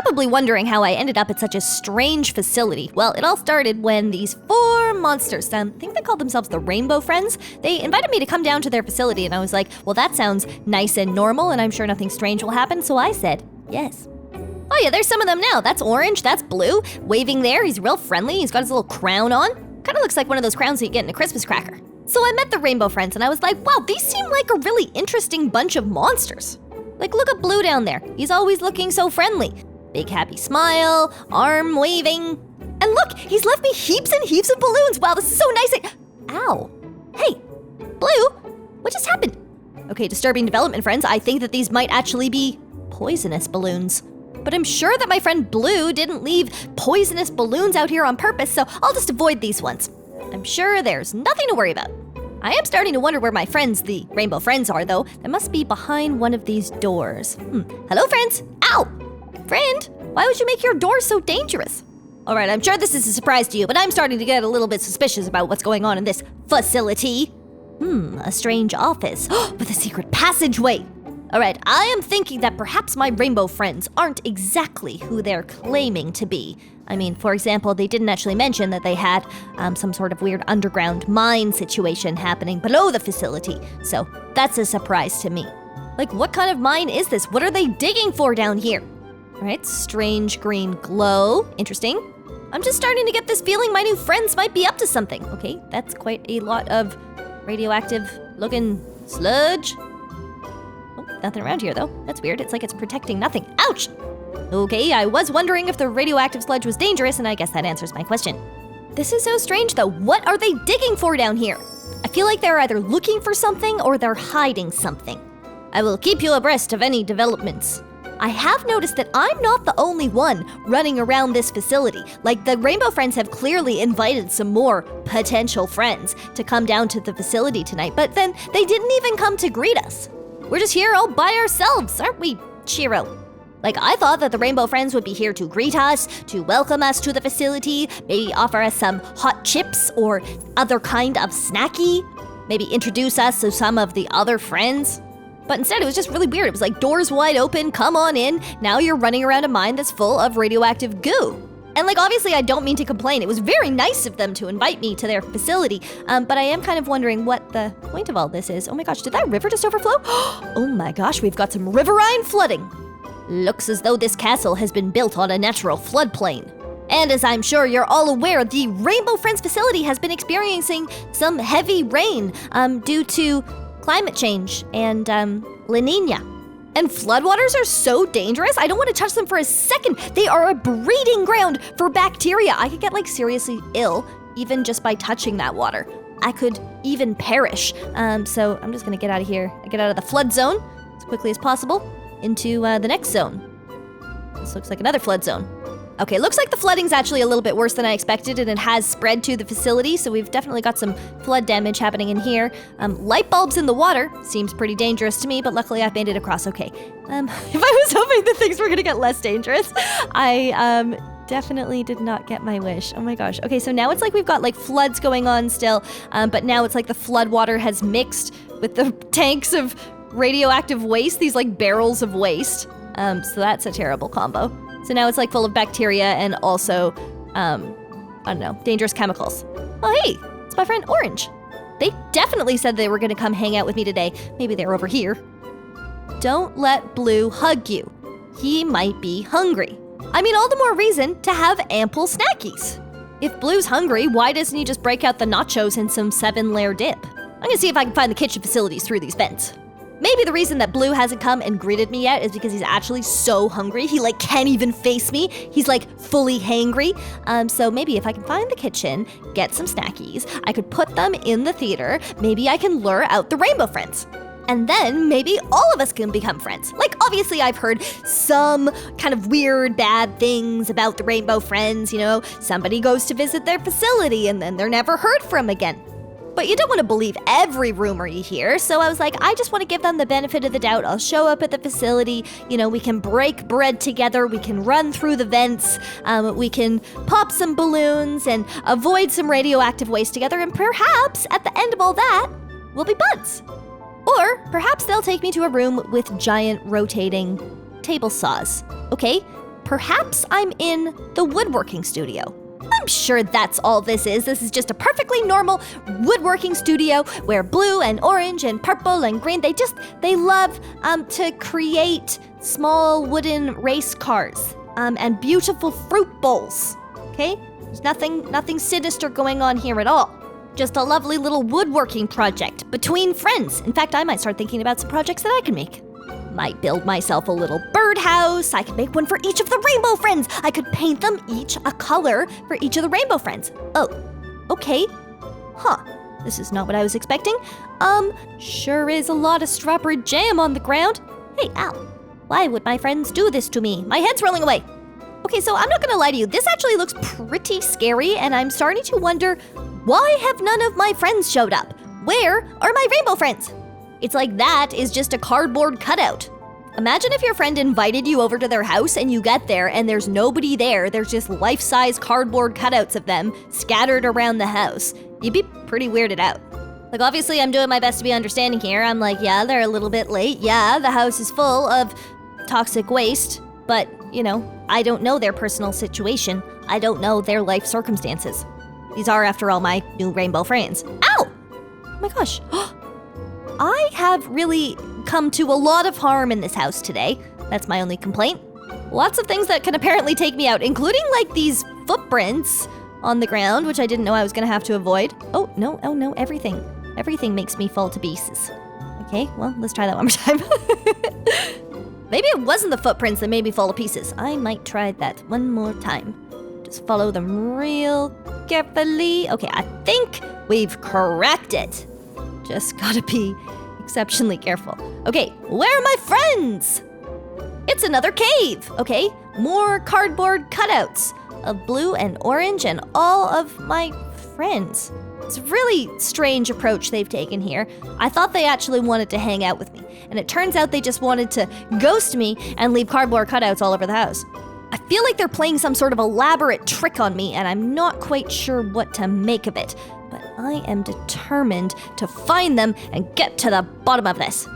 probably wondering how I ended up at such a strange facility. Well, it all started when these 4 monsters, I think they called themselves the Rainbow Friends, they invited me to come down to their facility, and I was like, well, that sounds nice and normal, and I'm sure nothing strange will happen, so I said yes. Oh yeah, there's some of them now. That's Orange, that's Blue, waving there. He's real friendly. He's got his little crown on. Kind of looks like one of those crowns that you get in a Christmas cracker. So I met the Rainbow Friends, and I was like, wow, these seem like a really interesting bunch of monsters. Like, look at Blue down there. He's always looking so friendly. Big happy smile, arm waving. And look, he's left me heaps and heaps of balloons. Wow, this is so nice. Ow. Hey, Blue, what just happened? Okay, disturbing development, friends. I think that these might actually be poisonous balloons. But I'm sure that my friend Blue didn't leave poisonous balloons out here on purpose, so I'll just avoid these ones. I'm sure there's nothing to worry about. I am starting to wonder where my friends, the Rainbow Friends, are, though. They must be behind one of these doors. Hello, friends. Ow! Friend, why would you make your door so dangerous? All right, I'm sure this is a surprise to you, but I'm starting to get a little bit suspicious about what's going on in this facility. A strange office with a secret passageway. All right, I am thinking that perhaps my Rainbow Friends aren't exactly who they're claiming to be. I mean, for example, they didn't actually mention that they had some sort of weird underground mine situation happening below the facility, so that's a surprise to me. Like, what kind of mine is this? What are they digging for down here? All right, strange green glow. Interesting. I'm just starting to get this feeling my new friends might be up to something. Okay, that's quite a lot of radioactive-looking sludge. Nothing around here, though. That's weird. It's like it's protecting nothing. Ouch! Okay, I was wondering if the radioactive sludge was dangerous, and I guess that answers my question. This is so strange, though. What are they digging for down here? I feel like they're either looking for something or they're hiding something. I will keep you abreast of any developments. I have noticed that I'm not the only one running around this facility. Like, the Rainbow Friends have clearly invited some more potential friends to come down to the facility tonight, but then they didn't even come to greet us. We're just here all by ourselves, aren't we, Chiro? Like, I thought that the Rainbow Friends would be here to greet us, to welcome us to the facility, maybe offer us some hot chips or other kind of snacky, maybe introduce us to some of the other friends. But instead, it was just really weird. It was like, doors wide open, come on in. Now you're running around a mine that's full of radioactive goo. And like, obviously, I don't mean to complain. It was very nice of them to invite me to their facility, but I am kind of wondering what the point of all this is. Oh my gosh, did that river just overflow? Oh my gosh, we've got some riverine flooding. Looks as though this castle has been built on a natural floodplain. And as I'm sure you're all aware, the Rainbow Friends facility has been experiencing some heavy rain due to climate change and La Nina. And floodwaters are so dangerous, I don't want to touch them for a second. They are a breeding ground for bacteria. I could get like seriously ill even just by touching that water. I could even perish. So I'm just gonna get out of here. Get out of the flood zone as quickly as possible into the next zone. This looks like another flood zone. Okay, looks like the flooding's actually a little bit worse than I expected, and it has spread to the facility, so we've definitely got some flood damage happening in here. Light bulbs in the water seems pretty dangerous to me, but luckily I've made it across okay. If I was hoping that things were gonna get less dangerous, I definitely did not get my wish. Oh my gosh. Okay, so now it's like we've got like floods going on still, but now it's like the flood water has mixed with the tanks of radioactive waste, these like barrels of waste. So that's a terrible combo. So now it's like full of bacteria and also, I don't know, dangerous chemicals. Oh, hey, it's my friend Orange. They definitely said they were gonna come hang out with me today. Maybe they're over here. Don't let Blue hug you. He might be hungry. I mean, all the more reason to have ample snackies. If Blue's hungry, why doesn't he just break out the nachos and some 7-layer dip? I'm gonna see if I can find the kitchen facilities through these vents. Maybe the reason that Blue hasn't come and greeted me yet is because he's actually so hungry. He like can't even face me. He's like fully hangry. So maybe if I can find the kitchen, get some snackies, I could put them in the theater. Maybe I can lure out the Rainbow Friends. And then maybe all of us can become friends. Like, obviously I've heard some kind of weird, bad things about the Rainbow Friends. You know, somebody goes to visit their facility and then they're never heard from again. But you don't want to believe every rumor you hear, so I was like, I just want to give them the benefit of the doubt. I'll show up at the facility, you know, we can break bread together, we can run through the vents, we can pop some balloons and avoid some radioactive waste together, and perhaps at the end of all that, we'll be buds. Or perhaps they'll take me to a room with giant rotating table saws. Okay, perhaps I'm in the woodworking studio. I'm sure that's all this is. This is just a perfectly normal woodworking studio where blue and orange and purple and green, they love to create small wooden race cars and beautiful fruit bowls. Okay? There's nothing sinister going on here at all. Just a lovely little woodworking project between friends. In fact, I might start thinking about some projects that I can make. Might build myself a little birdhouse. I could make one for each of the rainbow friends. I could paint them each a color for each of the rainbow friends. Oh, okay. Huh. This is not what I was expecting. Sure is a lot of strawberry jam on the ground. Hey, ow. Why would my friends do this to me? My head's rolling away. Okay, so I'm not gonna lie to you. This actually looks pretty scary, and I'm starting to wonder, why have none of my friends showed up? Where are my rainbow friends? It's like that is just a cardboard cutout. Imagine if your friend invited you over to their house and you get there and there's nobody there. There's just life-size cardboard cutouts of them scattered around the house. You'd be pretty weirded out. Like, obviously, I'm doing my best to be understanding here. I'm like, yeah, they're a little bit late. Yeah, the house is full of toxic waste. But, I don't know their personal situation. I don't know their life circumstances. These are, after all, my new rainbow friends. Ow! Oh my gosh. I have really come to a lot of harm in this house today. That's my only complaint. Lots of things that can apparently take me out, including like these footprints on the ground, which I didn't know I was gonna have to avoid. Oh no, everything. Everything makes me fall to pieces. Okay, well, let's try that one more time. Maybe it wasn't the footprints that made me fall to pieces. I might try that one more time. Just follow them real carefully. Okay, I think we've cracked it. Just gotta be exceptionally careful. Okay, where are my friends? It's another cave, okay? More cardboard cutouts of blue and orange and all of my friends. It's a really strange approach they've taken here. I thought they actually wanted to hang out with me, and it turns out they just wanted to ghost me and leave cardboard cutouts all over the house. I feel like they're playing some sort of elaborate trick on me, and I'm not quite sure what to make of it. But I am determined to find them and get to the bottom of this.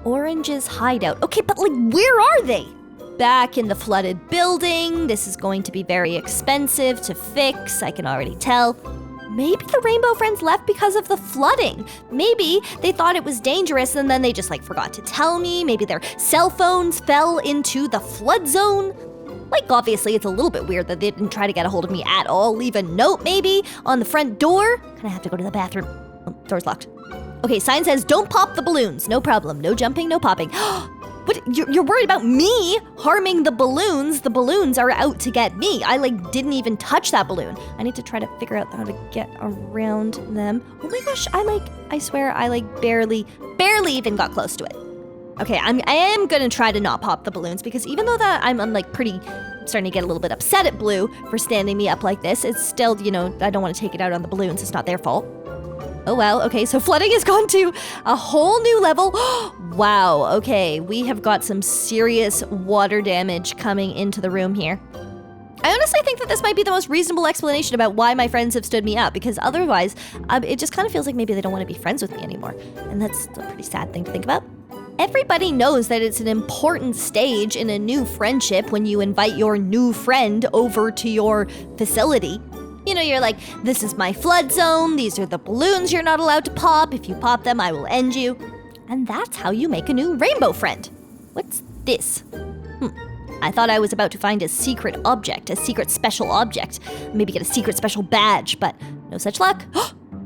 Orange's hideout. Okay, but where are they? Back in the flooded building. This is going to be very expensive to fix, I can already tell. Maybe the rainbow friends left because of the flooding. Maybe they thought it was dangerous and then they just forgot to tell me. Maybe their cell phones fell into the flood zone. Obviously, it's a little bit weird that they didn't try to get a hold of me at all. Leave a note, maybe, on the front door. Gonna have to go to the bathroom. Oh, door's locked. Okay, sign says, don't pop the balloons. No problem. No jumping, no popping. But you're worried about me harming the balloons. The balloons are out to get me. I, didn't even touch that balloon. I need to try to figure out how to get around them. Oh my gosh, I swear, I barely even got close to it. Okay, I am gonna try to not pop the balloons because even though that I'm starting to get a little bit upset at Blue for standing me up like this, it's still, I don't want to take it out on the balloons. It's not their fault. Oh wow, okay, so flooding has gone to a whole new level. Wow, okay, we have got some serious water damage coming into the room here. I honestly think that this might be the most reasonable explanation about why my friends have stood me up, because otherwise, it just kind of feels like maybe they don't want to be friends with me anymore. And that's a pretty sad thing to think about. Everybody knows that it's an important stage in a new friendship when you invite your new friend over to your facility. You're like, this is my flood zone, these are the balloons you're not allowed to pop. If you pop them, I will end you. And that's how you make a new rainbow friend. What's this? I thought I was about to find a secret object, a secret special object. Maybe get a secret special badge, but no such luck.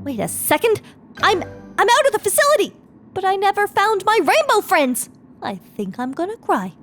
Wait a second. I'm out of the facility, but I never found my rainbow friends. I think I'm gonna cry.